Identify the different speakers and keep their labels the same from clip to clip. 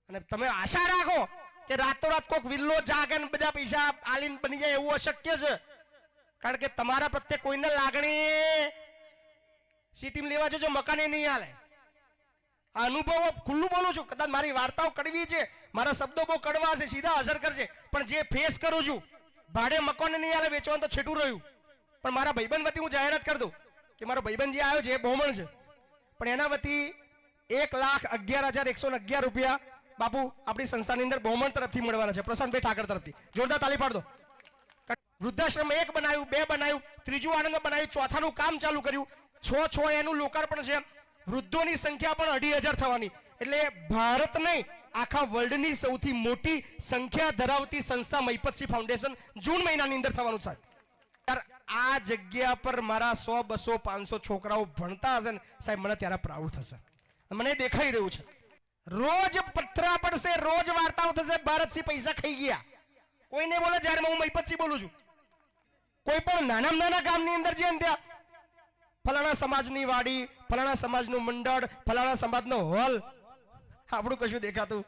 Speaker 1: અને તમે આશા રાખો કે રાતોરાત કોક વિલ્લો જાગે ને બધા પૈસા આલીન બની જાય એવું અશક્ય છે. કારણ કે તમારા પ્રત્યે કોઈને લાગણી સિટીમ લેવા જજો મકાને નહીં હાલે. આ અનુભવ ખુલ્લું બોલું છું. કદાચ મારી વાર્તાઓ કડવી છે, મારા શબ્દો બહુ કડવા છે, સીધા અસર કરશે, પણ જે ફેસ કરું છું ભાડે મકાને નહીં હાલે વેચવાનું તો છેટું રહ્યું. પણ મારા ભાઈબંધ વતી હું જાહેરાત કરી દઉં કે મારો ભાઈબંધ જે આવ્યો છે એ બહુમણ છે, પણ એના વતી 1,11,111 રૂપિયા બાપુ આપણી સંસ્થાની અંદર બહુમણ તરફથી મળવાના છે, પ્રશાંતભાઈ ઠાકર તરફથી. જોરદાર તાલી પાડ દો. વૃદ્ધાશ્રમ 1 બનાવ્યું, 2 બનાવ્યું, 3જું આણંદ બનાવ્યું, 4થાનું કામ ચાલુ કર્યું, 6 એનું લોકાર્પણ છે. વૃદ્ધોની સંખ્યા પણ 2,500 થવાની, એટલે ભારત નહીં આખા વર્લ્ડની સૌથી મોટી સંખ્યા ધરાવતી સંસ્થા મહિપતસિંહ ફાઉન્ડેશન જૂન મહિનાની અંદર થવાનું છે. આ જગ્યા પર મારા 100, 200, 500 છોકરાઓ ભણતા હશે ને સાહેબ, મને ત્યારે પ્રાઉડ થશે. મને દેખાઈ રહ્યું છે. રોજ પથરા પડશે, રોજ વાર્તાઓ થશે, ભારતસિંહ પૈસા ખાઈ ગયા. કોઈને બોલે જ્યારે હું મહિપતસિંહ બોલું છું. કોઈ પણ નાનામાં નાના ગામની અંદર છે ને ત્યાં ફલાણા સમાજની વાડી, ફલાણા સમાજનું મંડળ, ફલાણા સમાજનો હોલ, આપણું કશું દેખાતું.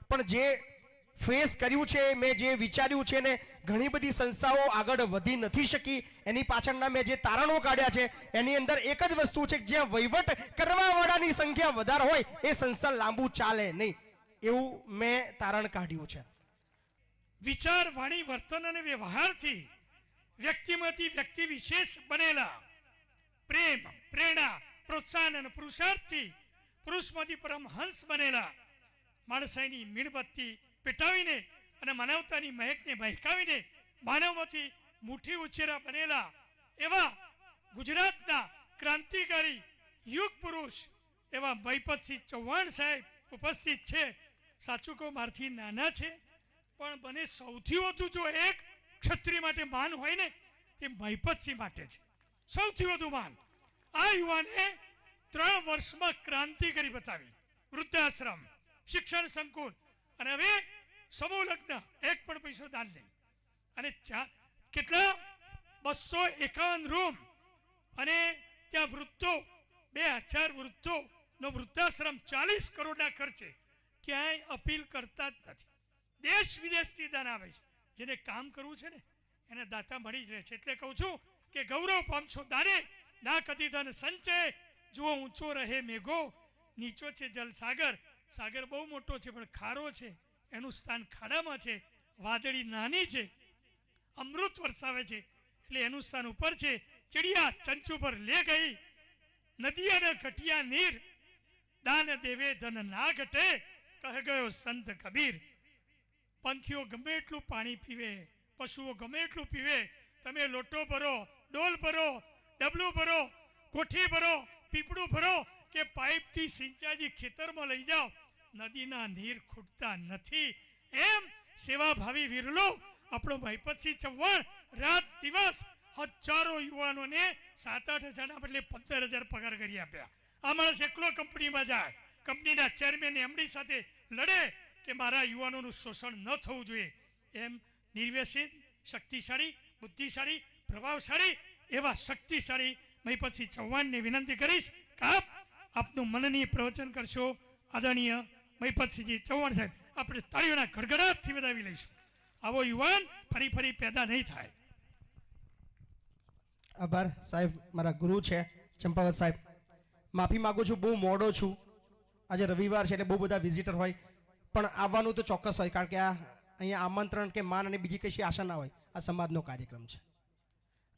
Speaker 1: પણ જે ફેસ કર્યું છે, મેં જે વિચાર્યું છે ને ઘણી બધી સંસ્થાઓ આગળ વધી નથી શકી, એની પાછળના મેં જે તારણો કાઢ્યા છે એની અંદર એક જ વસ્તુ છે કે જ્યાં વહીવટ કરવા વાળાની સંખ્યા વધારે હોય એ સંસ્થા લાંબુ ચાલે નહીં, એવું મેં તારણ કાઢ્યું છે.
Speaker 2: વિચાર, વાણી, વર્તન અને વ્યવહારથી વ્યક્તિમાંથી વ્યક્તિ વિશેષ બનેલા, પ્રેમ, પ્રેરણા, પ્રોત્સાહન અને પુરુષાર્થથી પુરુષમાંથી પરમહંસ બનેલા, માણસાઈની મીણબત્તી પેટાવીને અને માનવતાની મહેકને મહેકાવીને માનવમાંથી મુઠ્ઠી ઉછેરા બનેલા એવા ગુજરાતના ક્રાંતિકારી યુગ પુરુષ એવા મહિપતસિંહ ચૌહાણ સાહેબ ઉપસ્થિત છે. સાચું કહું, મારથી નાના છે, પણ મને સૌથી વધુ જો એક ક્ષત્રિય માટે માન હોય ને તે મહિપતસિંહ માટે છે. સૌથી વધુ માન. આ યુવાને 3 વર્ષમાં ક્રાંતિ કરી બતાવી. વૃદ્ધાશ્રમ, શિક્ષણ સંકુલ અને હવે સમૂહ લગ્ન, એક પણ પૈસો દાન નહીં. અને કેટલા 251 રૂમ, અને ત્યાં વૃદ્ધો 2000 વૃદ્ધોનો વૃદ્ધાશ્રમ 40 કરોડના ખર્ચે. ક્યાંય અપીલ કરતા જ નથી. દેશ વિદેશથી દાન આવે છે. જેને કામ કરવું છે ને એને દાતા મળી જ રહે છે. એટલે કહું છું કે ગૌરવ પામશો દાને, ના કદી ધન સંચય. જુઓ ઊંચો રહે મેઘો, નીચો છે જલ સાગર. સાગર બહુ મોટો છે પણ ખારો છે, એનું સ્થાન ખાડામાં છે. વાદળી નાની છે, અમૃત વરસાવે છે એટલે એનું સ્થાન ઉપર છે. ચિડિયા ચંચુ પર લે ગઈ, નદી અને ઘટિયા નીર. દાન દેવે ધન ના ઘટે, કહે ગયો સંત કબીર. પંખીઓ ગમે એટલું પાણી પીવે, પશુઓ ગમે એટલું પીવે, તમે લોટો ભરો, ડોલ ભરો, ડબલું ભરો, કોઠી ભરો, પીપળું ભરો કે પાઇપથી સિંચાજી ખેતરમાં લઈ જાઓ, નદીના નીર ખૂટતા નથી. એમ સેવાભાવી વિરલો આપણો મહિપતસિંહ ચૌહાણ રાત દિવસ હજારો યુવાનોને 7-8 હજારના બદલે 15,000 પગાર કરી આપ્યા. આ માણસ એકલો કંપનીમાં જાય, કંપનીના ચેરમેન એમડી સાથે લડે કે મારા યુવાનોનું શોષણ ન થવું જોઈએ. એમ નિર્વ્યસિત, શક્તિશાળી, બુદ્ધિશાળી, પ્રભાવશાળી એવા શક્તિશાળી મહિપતસિંહ ચૌહાણને વિનંતી કરીશ કે આપનું મનની પ્રવચન કરશો. આદરણીય મહિપતસિંહજી ચૌહાણ સાહેબ, આપણે તાળીઓના ગડગડાટથી વધાવી લઈશું. આવો યુવાન ફરી ફરી પેદા નહીં થાય.
Speaker 1: આભાર સાહેબ. મારા ગુરુ છે ચંપાવત સાહેબ. માફી માગું છું, બહુ મોડો છું. આજે રવિવાર છે એટલે બહુ બધા વિઝિટર હોય, પણ આવવાનું તો ચોક્કસ હોય, કારણ કે આ અહીંયા આમંત્રણ કે માન અને બીજી કશી આશા ના હોય. આ સમાજનો કાર્યક્રમ છે.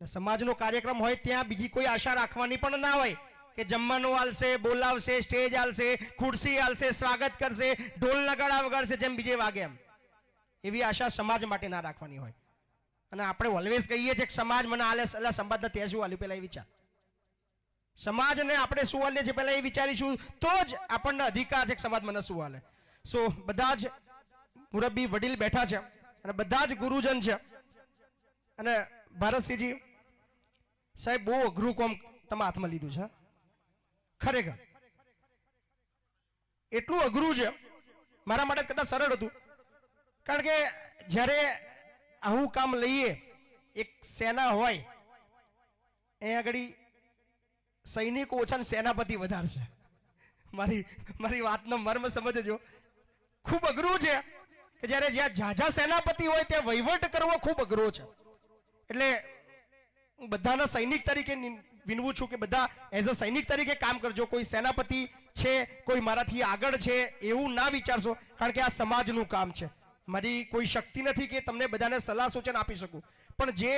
Speaker 1: સમાજનો કાર્યક્રમ હોય ત્યાં બીજી કોઈ આશા રાખવાની પણ ના હોય કે જમવાનું આલશે, બોલાવશે, સ્ટેજ આલશે, ખુરશી આલશે, સ્વાગત કરશે, ઢોલ નગાડા વગાડશે જેમ બીજે વાગે એમ. એવી આશા સમાજ માટે ના રાખવાની હોય. અને આપણે ઓલવેઝ કહીએ છીએ કે સમાજ મને આલે, એટલે સમાજને ત્યાં શું આલ્યું પહેલાં એ વિચાર. સમાજને આપણે શું આલીએ છીએ પહેલાં એ વિચારીશું તો જ આપણને અધિકાર છે કે સમાજ મને શું આલે. સો બધા જ મુરબ્બી વડીલ બેઠા છે અને બધા જ ગુરુજન છે. અને ભારતસિંહજી સાહેબ બહુ અઘરું કામ તમે હાથમાં લીધું છે. ખરેખર એટલું અઘરું છે, મારા માટે કદાચ સરળ હતું. કારણ કે જ્યારે આવું કામ લઈએ, એક સેના હોય અહીંયા આગળ સૈનિકો ઓછા ને સેનાપતિ વધારે છે. મારી વાતનો મર્મ સમજજો. ખૂબ અઘરું છે કે જ્યારે જ્યાં ઝાઝા સેનાપતિ હોય ત્યાં વહીવટ કરવો ખૂબ અઘરો છે. એટલે હું બધાના સૈનિક તરીકે વિનવું છું કે બધા એઝ અ સૈનિક તરીકે કામ કરજો. કોઈ સેનાપતિ છે, કોઈ મારાથી આગળ છે એવું ના વિચારશો, કારણ કે આ સમાજનું કામ છે. મારી કોઈ શક્તિ નથી કે તમને બધાને સલાહ સૂચન આપી શકું, પણ જે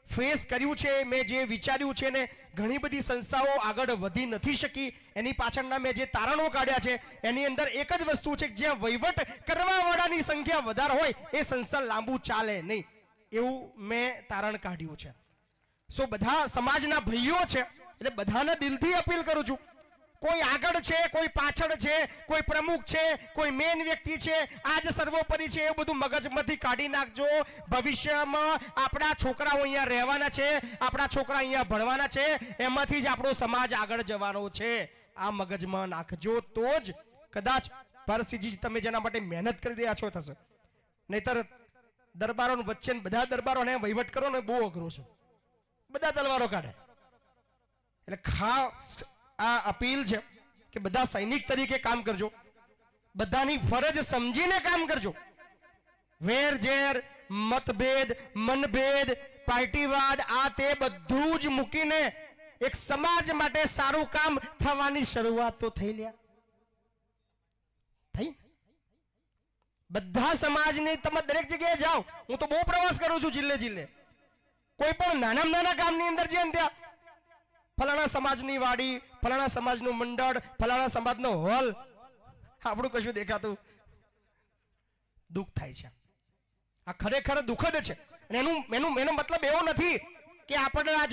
Speaker 1: ફેસ કર્યું છે, મેં જે વિચાર્યું છે ને ઘણી બધી સંસ્થાઓ આગળ વધી નથી શકી, એની પાછળના મેં જે તારણો કાઢ્યા છે એની અંદર એક જ વસ્તુ છે કે જ્યાં વહીવટ કરવાવાળાની સંખ્યા વધારે હોય એ સંસ્થા લાંબુ ચાલે નહીં, એવું મેં તારણ કાઢ્યું છે. સો બધા સમાજના ભાઈઓ છે એટલે બધાને દિલથી અપીલ કરું છું, કોઈ આગળ છે, કોઈ પાછળ છે, કોઈ પ્રમુખ છે, કોઈ મેન વ્યક્તિ છે, આજ સર્વોપરી છે, એ બધું મગજમાંથી કાઢી નાખજો. ભવિષ્યમાં આપણા છોકરાઓ અહીંયા રહેવાના છે, આપણા છોકરા અહીંયા ભણવાના છે, એમાંથી જ આપણો સમાજ આગળ જવાનો છે. આ મગજમાં નાખજો તો જ કદાચ ભરતસિંહજી તમે જેના માટે મહેનત કરી રહ્યા છો થશે. નહીતર દરબારો વચ્ચે બધા દરબારોને વહીવટ કરો ને બહુ અઘરો છે, બધા તલવારો કાઢે. એટલે ખાસ આ અપીલ છે કે બધા સૈનિક તરીકે કામ કરજો, બધાની ફરજ સમજીને કામ કરજો. વેર ઝેર, મતભેદ, મનભેદ, પાર્ટીવાદ આ તે બધું જ મૂકીને એક સમાજ માટે સારું કામ થવાની શરૂઆત તો થઈ લ્યા થઈ. બધા સમાજની તમે દરેક જગ્યાએ જાઓ, હું તો બહુ પ્રવાસ કરું છું જિલ્લે જિલ્લે, કોઈ પણ નાના નાના ગામની અંદર જે ત્યાં ફલાણા સમાજની વાડી, ફલાણા સમાજનું મંડળ, ફલાણા સમાજનો હોલ, આપણું કશું દેખાતું, દુઃખ થાય છે. આ ખરેખર દુઃખદ છે. અને એનો મતલબ એવો નથી કે આપણે આ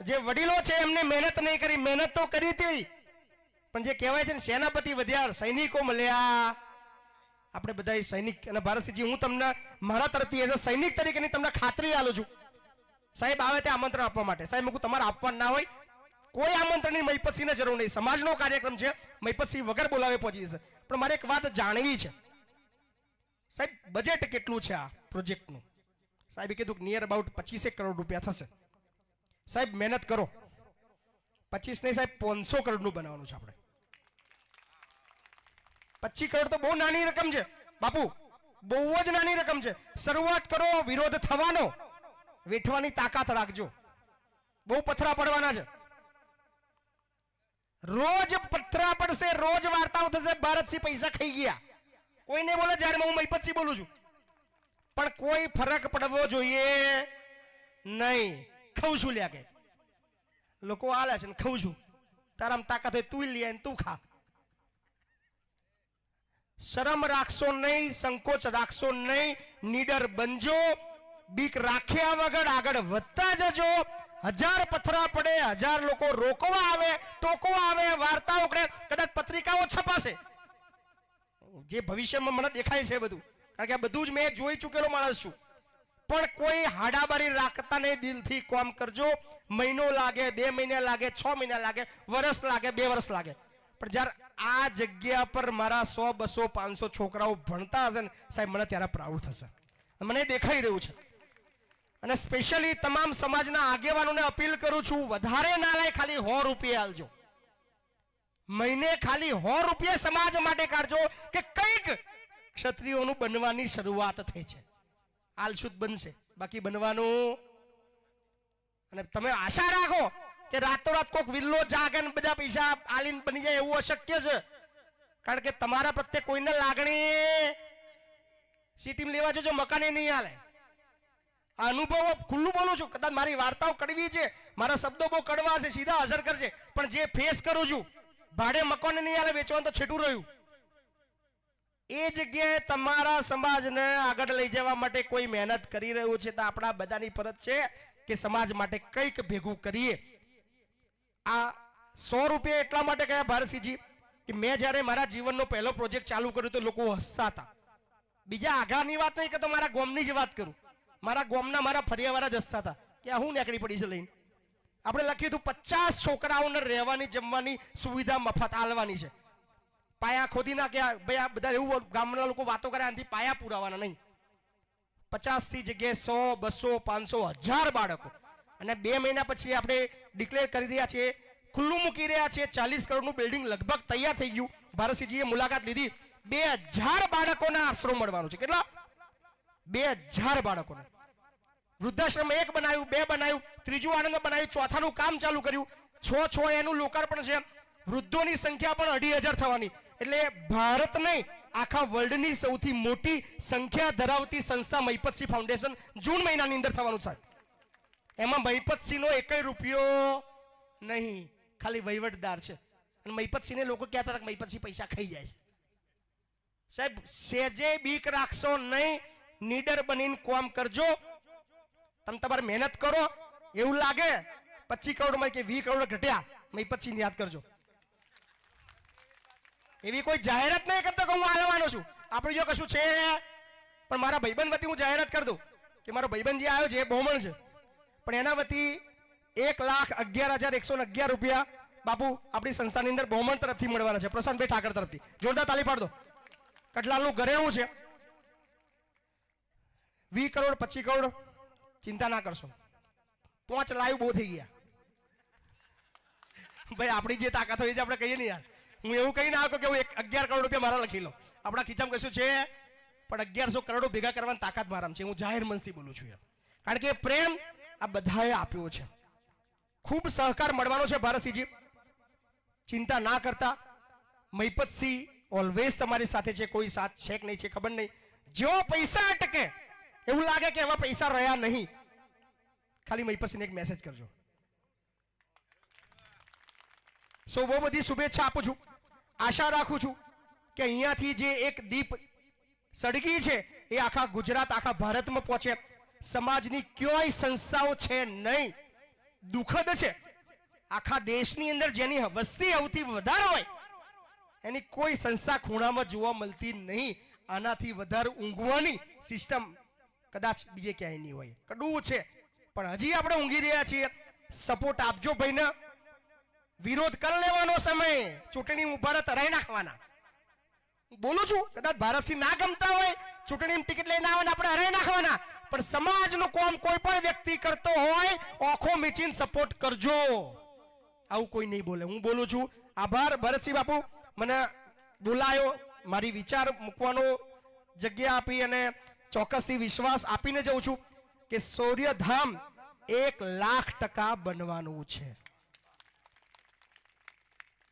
Speaker 1: જે વડીલો છે એમને મહેનત નહીં કરી, મહેનત તો કરી હતી, પણ જે કહેવાય છે ને સેનાપતિ વધ્યા, સૈનિકો મળ્યા. આપણે બધા સૈનિક, અને ભારતસિંહજી હું તમને મારા તરફથી એઝ અ સૈનિક તરીકેની તમને ખાતરી આલું છું, સાહેબ આવે તે આમંત્રણ આપવા માટે. સાહેબ મૂકું તમારે આપવા ના હોય કોઈ આમંત્રણની મહિપતસિંહને જરૂર નહીં, સમાજનો કાર્યક્રમ છે, મહિપતસિંહ વગર બોલાવે પહોંચી જશે. પણ મારે એક વાત જાણવી છે, સાહેબ બજેટ કેટલું છે આ પ્રોજેક્ટનું? સાહેબે કીધું કે નિયર અબાઉટ 25 કરોડ રૂપિયા થશે. સાહેબ મહેનત કરો, 25 નહીં સાહેબ 500 કરોડનું બનાવવાનું છે આપણે. 25 કરોડ તો બહુ નાની રકમ છે બાપુ, બહુ જ નાની રકમ છે. શરૂઆત કરો, વિરોધ થવાનો, વેઠવાની તાકાત રાખજો, બહુ પથરા પડવાના છે. રોજ પથરા પડશે, રોજ વાર્તાઓ થશે ભારતસિંહ પૈસા ખાઈ ગયા. કોઈને બોલે જ્યારે હું મહિપતસિંહ બોલું છું, પણ કોઈ ફરક પડવો જોઈએ નહીં. ખાઉં છું લ્યા કે લોકો આલે છે ને ખાઉં છું, તારામ તાકાત હોય તું લે તું ખા. શરમ રાખશો નહીં, સંકોચ રાખશો નહીં, નીડર બનજો, બીક રાખ્યા વગર આગળ વધતા જજો. 1000 પથરા પડે, 1000 લોકો રોકવા આવે, ટોકવા આવે, વાર્તાઓ કરે, કદાચ પત્રિકાઓ છપાશે, જે ભવિષ્યમાં મને દેખાય છે બધું, કારણ કે આ બધું જ મેં જોઈ ચૂકેલો માણસ છું. પણ કોઈ હાડાબારી રાખતા નહીં, દિલથી કામ કરજો. મહિનો લાગે, 2 મહિના લાગે, 6 મહિના લાગે, વર્ષ લાગે, 2 વર્ષ લાગે, પણ જ્યારે આ જગ્યા પર મારા 100, 200, 500 છોકરાઓ ભણતા હશે ને સાહેબ, મને ત્યારે પ્રાઉડ થશે. મને દેખાઈ રહ્યું છે. અને સ્પેશિયલી તમામ સમાજના આગેવાનોને અપીલ કરું છું, વધારે ના લાય, ખાલી 100 રૂપિયા આલજો. મહિને ખાલી 100 રૂપિયા સમાજ માટે કાઢજો કે કંઈક ક્ષત્રિયોનું બનવાની શરૂઆત થઈ છે. આલશુદ બનશે, બાકી બનવાનું. અને તમે આશા રાખો કે રાતોરાત કોઈક વિલ્લો જાગે ને બધા પૈસા આલીન બની જાય એવું અશક્ય છે. કારણ કે તમારા પ્રત્યે કોઈને લાગણી સિટીમાં લેવા જજો, મકાને નહીં આલે. અનુભવો ખુલ્લું બોલું છું, કદાચ મારી વાર્તાઓ કડવી છે, મારા શબ્દો બહુ કડવા છે, સીધા અસર કરશે, પણ જે ફેસ કરું છું, ભાડે મકાન નહીં આલે, વેચવાનું તો છેટું રહ્યું. એ જગ્યાએ તમારા સમાજને આગળ લઈ જવા માટે કોઈ મહેનત કરી રહ્યું છે, તો આપણા બધાની ફરજ છે કે સમાજ માટે કંઈક ભેગું કરીએ. આ 100 રૂપિયા એટલા માટે કયા ભારતસિંહજી કે મેં જ્યારે મારા જીવનનો પહેલો પ્રોજેક્ટ ચાલુ કર્યો તો લોકો હસતા હતા. બીજા આઘાની વાત નહીં કે તો મારા ગોમની જ વાત કરું, મારા ગોમના મારા ફરિયાવાળા જ હસતા હતા કે આ હું નીકળી પડી છે લઈને. આપણે લખ્યું હતું 50 છોકરાઓને રહેવાની જમવાની સુવિધા મફત આલવાની છે. પાયા ખોદી નાખ્યા ભાઈ, આ બધા એવું ગામના લોકો વાતો કરે, આનાથી પાયા પુરાવાના નહીં. 50 થી જગ્યાએ 100, 200, 500, 1000 બાળકો. અને 2 મહિના પછી આપણે ડિક્લેર કરી રહ્યા છીએ ખુલ્લું મૂકી રહ્યા છીએ 40 કરોડનું બિલ્ડિંગ લગભગ તૈયાર થઈ ગયું. ભારતસિંહજીએ મુલાકાત લીધી. 2000 બાળકોના આશરો મળવાનું છે. કેટલા? 2000 બાળકોને. વૃદ્ધાશ્રમ 1 બનાવ્યું, 2 બનાવ્યું, ત્રીજું આણંદ બનાવ્યું, ચોથાનું કામ ચાલુ કર્યું. 6 એનું લોકાર્પણ છે. વૃદ્ધોની સંખ્યા પણ 2,500 થવાની. એટલે ભારત નહીં, આખા વર્લ્ડની સૌથી મોટી સંખ્યા ધરાવતી સંસ્થા મહિપતસિંહ ફાઉન્ડેશન જૂન મહિનાની અંદર થવાનું છે. એમાં મહિપતસિંહનો 1 રૂપિયો નહીં, ખાલી વહીવટદાર છે. અને મહિપતસિંહને લોકો કહેતા હતા કે મહિપતસિંહ પૈસા ખાઈ જાય છે. સાહેબ, સેજે બીક રાખશો નહીં, નીડર બનીને કામ કરજો. તમે તમારે મહેનત કરો. એવું લાગે 25 કરોડમાં કે 20 કરોડ ઘટ્યા, મહિપતસિંહ યાદ કરજો. એવી કોઈ જાહેરાત નહીં કરતો કે હું આલવાનો છું. આપણે જો કશું છે, પણ મારા ભાઈબંધ વતી હું જાહેરાત કરી દઉં કે મારો ભાઈબંધ જે આવ્યો છે એ બહુમણ છે, પણ એના વતી 1,11,111 રૂપિયા બાપુ આપણી સંસ્થાની અંદર બહુમણ તરફથી મળવાના છે. પ્રશાંતભાઈ ઠાકર તરફથી જોરદાર તાલી પાડ દો. કટલાલનું ઘરેણું છે. 20 કરોડ 25 કરોડ ચિંતા ના કરશો. 5 લાઈવ બહુ થઈ ગયા ભાઈ. આપણી જે તાકાત હોય છે આપણે કહીએ ને યાર. હું એવું કહી ના આવ્યો કે હું 11 કરોડ રૂપિયા મારા લખી લો. આપણા ખીચામાં કશું છે, પણ 1100 કરોડો ભેગા કરવાની તાકાત મારામાં છે. હું જાહેર મંચથી બોલું છું યાર. કારણ કે પ્રેમ આ બધાએ આપ્યો છે. ખૂબ સહકાર મળવાનો છે ભારતસિંહજી. ચિંતા ના કરતા. મહિપતસિંહ ઓલવેઝ તમારી સાથે છે. કોઈ સાથ છે કે નહીં છે ખબર નહીં. જો પૈસા અટકે, એવું લાગે કે એવા પૈસા રહ્યા નહીં, ખાલી મહિપતસિંહને એક મેસેજ કરજો. સો બહુ બધી શુભેચ્છા આપું છું. આશા રાખું છું કે અહીંયાથી જે એક દીપ સળગી છે એ આખા ગુજરાત, આખા ભારતમાં પહોંચે. સમાજની ક્યાંય સંસ્થાઓ છે નહીં. દુઃખદ છે, આખા દેશની અંદર જેની વસ્તી સૌથી વધારે હોય એની કોઈ સંસ્થા ખૂણામાં જોવા મળતી નહીં. આનાથી વધારે ઊંઘવાની સિસ્ટમ કદાચ બીજે ક્યાંય નહીં હોય. કડવું છે, પણ હજી આપણે ઊંઘી રહ્યા છીએ. સપોર્ટ આપજો ભાઈને. વિરોધ કરી લેવાનો સમય, ચૂંટણી ઉભા તરાઈ નાખવાના. બોલું છું, કદાચ ભારતસિંહ ના ગમતા હોય, ચૂંટણીની ટિકિટ લઈને આવવાના, આપણે હરાઈ નાખવાના. પણ સમાજનું કામ કોઈ પણ વ્યક્તિ કરતો હોય, આંખો મીચીને સપોર્ટ કરજો. આવું કોઈ નહીં બોલે. હું બોલું છું. આભાર ભરતસિંહ બાપુ, મને બોલાયો, મારી વિચાર મૂકવાનો જગ્યા આપી, અને ચોક્કસથી વિશ્વાસ આપીને જઉં છું કે સૂર્યધામ 1,00,000% બનવાનું છે.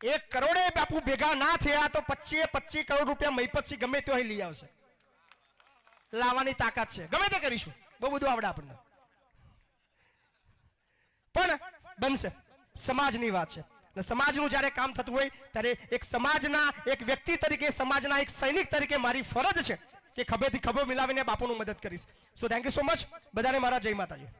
Speaker 1: 1 કરોડે બાપુ ભેગા ના થયા તો 25 કરોડ રૂપિયા મહિપતસિંહ ગમે તે લઈ આવશે. લાવવાની તાકાત છે, ગમે તે કરીશું. બહુ બધું આવડે આપણને, પણ બનશે. સમાજની વાત છે, અને સમાજનું જ્યારે કામ થતું હોય ત્યારે એક સમાજના એક વ્યક્તિ તરીકે, સમાજના એક સૈનિક તરીકે મારી ફરજ છે કે ખભેથી ખભો મિલાવીને બાપુનું મદદ કરીશ. So thank you so much. બધાને મારા જય માતાજી.